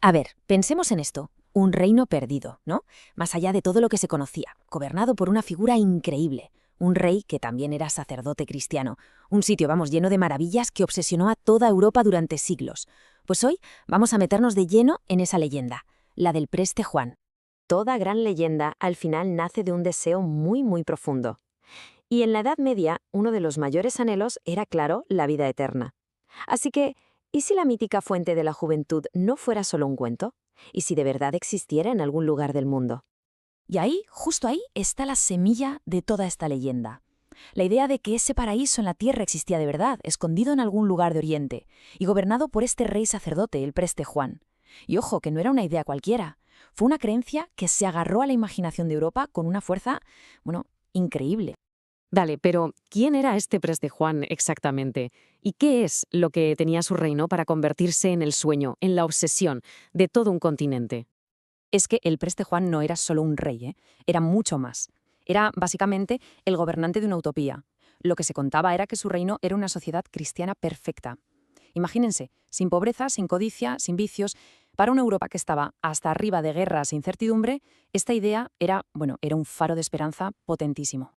A ver, pensemos en esto. Un reino perdido, ¿no? Más allá de todo lo que se conocía, gobernado por una figura increíble. Un rey que también era sacerdote cristiano. Un sitio, vamos, lleno de maravillas que obsesionó a toda Europa durante siglos. Pues hoy vamos a meternos de lleno en esa leyenda, la del Preste Juan. Toda gran leyenda al final nace de un deseo muy profundo. Y en la Edad Media, uno de los mayores anhelos era, claro, la vida eterna. Así que, ¿y si la mítica fuente de la juventud no fuera solo un cuento? ¿Y si de verdad existiera en algún lugar del mundo? Y ahí, justo ahí, está la semilla de toda esta leyenda. La idea de que ese paraíso en la tierra existía de verdad, escondido en algún lugar de Oriente, y gobernado por este rey sacerdote, el Preste Juan. Y ojo, que no era una idea cualquiera. Fue una creencia que se agarró a la imaginación de Europa con una fuerza, increíble. Vale, pero ¿quién era este Preste Juan exactamente? ¿Y qué es lo que tenía su reino para convertirse en el sueño, en la obsesión de todo un continente? Es que el Preste Juan no era solo un rey, era mucho más. Era básicamente el gobernante de una utopía. Lo que se contaba era que su reino era una sociedad cristiana perfecta. Imagínense, sin pobreza, sin codicia, sin vicios. Para una Europa que estaba hasta arriba de guerras e incertidumbre, esta idea era un faro de esperanza potentísimo.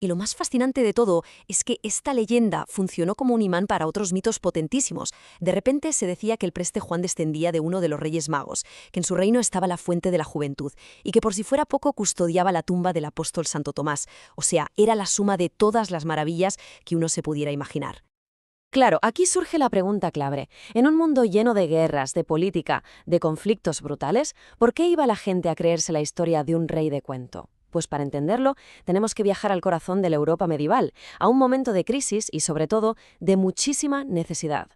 Y lo más fascinante de todo es que esta leyenda funcionó como un imán para otros mitos potentísimos. De repente se decía que el Preste Juan descendía de uno de los Reyes Magos, que en su reino estaba la fuente de la juventud, y que por si fuera poco custodiaba la tumba del apóstol Santo Tomás. O sea, era la suma de todas las maravillas que uno se pudiera imaginar. Claro, aquí surge la pregunta clave. En un mundo lleno de guerras, de política, de conflictos brutales, ¿por qué iba la gente a creerse la historia de un rey de cuento? Pues para entenderlo, tenemos que viajar al corazón de la Europa medieval, a un momento de crisis y, sobre todo, de muchísima necesidad.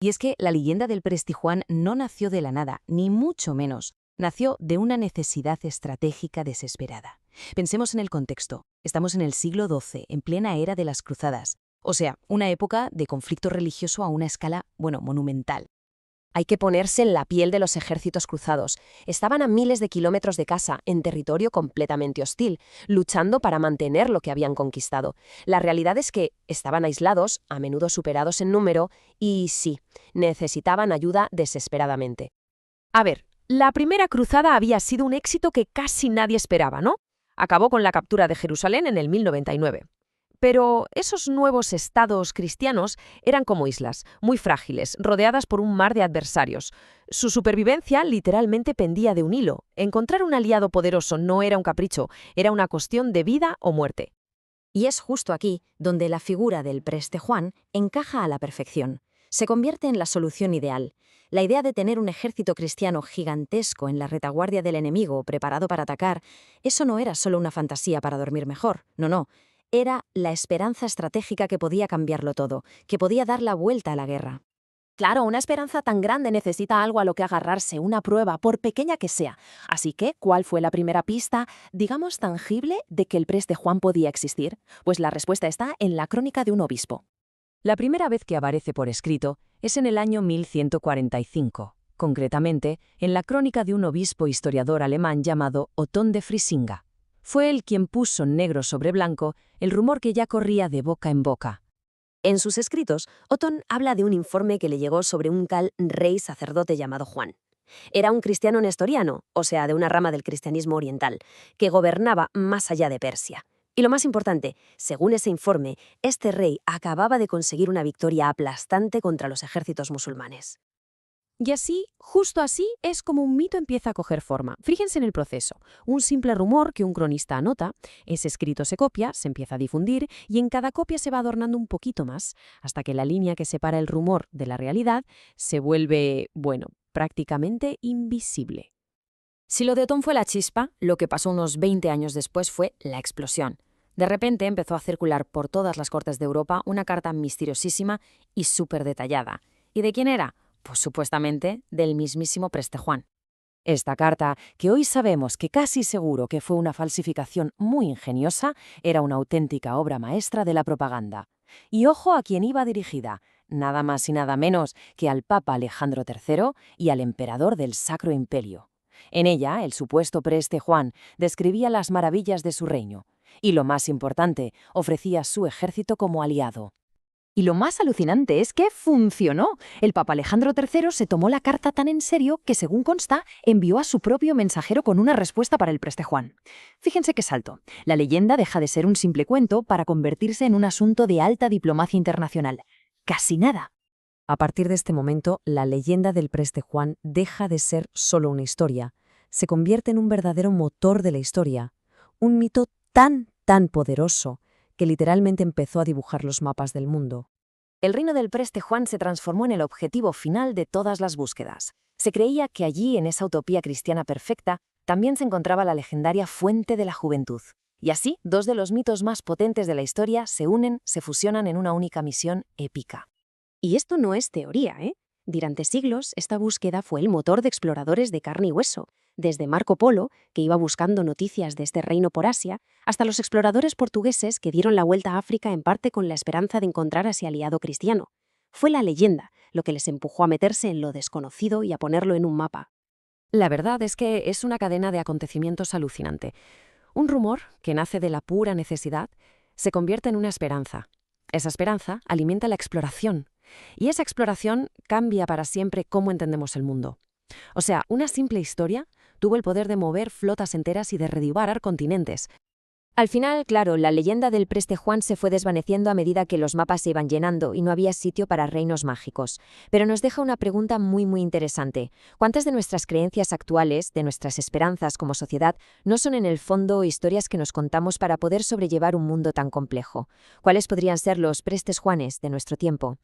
Y es que la leyenda del Presti Juan no nació de la nada, ni mucho menos. Nació de una necesidad estratégica desesperada. Pensemos en el contexto. Estamos en el siglo XII, en plena era de las cruzadas. O sea, una época de conflicto religioso a una escala, monumental. Hay que ponerse en la piel de los ejércitos cruzados. Estaban a miles de kilómetros de casa, en territorio completamente hostil, luchando para mantener lo que habían conquistado. La realidad es que estaban aislados, a menudo superados en número, y sí, necesitaban ayuda desesperadamente. A ver, la primera cruzada había sido un éxito que casi nadie esperaba, ¿no? Acabó con la captura de Jerusalén en el 1099. Pero esos nuevos estados cristianos eran como islas, muy frágiles, rodeadas por un mar de adversarios. Su supervivencia literalmente pendía de un hilo. Encontrar un aliado poderoso no era un capricho, era una cuestión de vida o muerte. Y es justo aquí donde la figura del Preste Juan encaja a la perfección. Se convierte en la solución ideal. La idea de tener un ejército cristiano gigantesco en la retaguardia del enemigo, preparado para atacar, eso no era solo una fantasía para dormir mejor, no. Era la esperanza estratégica que podía cambiarlo todo, que podía dar la vuelta a la guerra. Claro, una esperanza tan grande necesita algo a lo que agarrarse, una prueba, por pequeña que sea. Así que, ¿cuál fue la primera pista, digamos, tangible de que el Preste Juan podía existir? Pues la respuesta está en la crónica de un obispo. La primera vez que aparece por escrito es en el año 1145, concretamente en la crónica de un obispo historiador alemán llamado Otón de Frisinga. Fue él quien puso negro sobre blanco el rumor que ya corría de boca en boca. En sus escritos, Otón habla de un informe que le llegó sobre un tal rey sacerdote llamado Juan. Era un cristiano nestoriano, o sea, de una rama del cristianismo oriental, que gobernaba más allá de Persia. Y lo más importante, según ese informe, este rey acababa de conseguir una victoria aplastante contra los ejércitos musulmanes. Y así, justo así, es como un mito empieza a coger forma. Fíjense en el proceso. Un simple rumor que un cronista anota, ese escrito se copia, se empieza a difundir y en cada copia se va adornando un poquito más, hasta que la línea que separa el rumor de la realidad se vuelve, prácticamente invisible. Si lo de Otón fue la chispa, lo que pasó unos 20 años después fue la explosión. De repente empezó a circular por todas las cortes de Europa una carta misteriosísima y súper detallada. ¿Y de quién era? Pues supuestamente del mismísimo Preste Juan. Esta carta, que hoy sabemos que casi seguro que fue una falsificación muy ingeniosa, era una auténtica obra maestra de la propaganda. Y ojo a quién iba dirigida, nada más y nada menos que al Papa Alejandro III y al emperador del Sacro Imperio. En ella, el supuesto Preste Juan describía las maravillas de su reino y, lo más importante, ofrecía su ejército como aliado. Y lo más alucinante es que funcionó. El Papa Alejandro III se tomó la carta tan en serio que, según consta, envió a su propio mensajero con una respuesta para el Preste Juan. Fíjense qué salto. La leyenda deja de ser un simple cuento para convertirse en un asunto de alta diplomacia internacional. Casi nada. A partir de este momento, la leyenda del Preste Juan deja de ser solo una historia. Se convierte en un verdadero motor de la historia. Un mito tan poderoso que literalmente empezó a dibujar los mapas del mundo. El reino del Preste Juan se transformó en el objetivo final de todas las búsquedas. Se creía que allí, en esa utopía cristiana perfecta, también se encontraba la legendaria fuente de la juventud. Y así, dos de los mitos más potentes de la historia se unen, se fusionan en una única misión épica. Y esto no es teoría, ¿eh? Durante siglos, esta búsqueda fue el motor de exploradores de carne y hueso, desde Marco Polo, que iba buscando noticias de este reino por Asia, hasta los exploradores portugueses que dieron la vuelta a África en parte con la esperanza de encontrar a ese aliado cristiano. Fue la leyenda lo que les empujó a meterse en lo desconocido y a ponerlo en un mapa. La verdad es que es una cadena de acontecimientos alucinante. Un rumor que nace de la pura necesidad se convierte en una esperanza. Esa esperanza alimenta la exploración. Y esa exploración cambia para siempre cómo entendemos el mundo. O sea, una simple historia tuvo el poder de mover flotas enteras y de reavivar continentes. Al final, claro, la leyenda del Preste Juan se fue desvaneciendo a medida que los mapas se iban llenando y no había sitio para reinos mágicos. Pero nos deja una pregunta muy interesante. ¿Cuántas de nuestras creencias actuales, de nuestras esperanzas como sociedad, no son en el fondo historias que nos contamos para poder sobrellevar un mundo tan complejo? ¿Cuáles podrían ser los Prestes Juanes de nuestro tiempo?